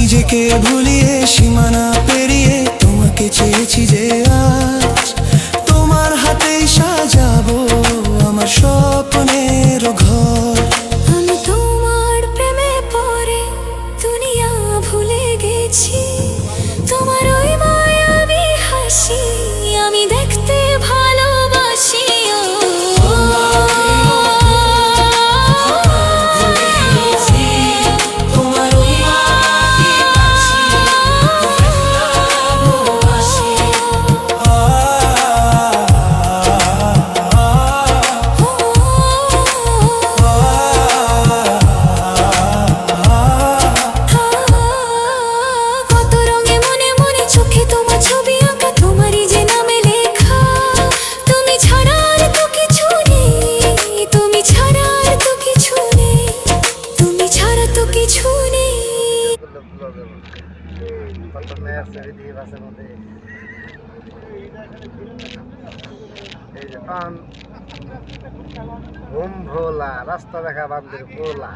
নিজেকে ভুলিয়ে সীমানা পেরিয়ে তোমাকে চেয়েছি যে আজ তোমার হাতেই সাজাবো আমার স্বপ্নের ঘর। আমি তোমার প্রেমে পড়ে দুনিয়া ভুলে গেছি, তোমার ওই মায়াবী হাসি আমি দেখতে ভালোবাসি। ঘুম ভোলা রাস্তা দেখা বান্ধের ভোলা।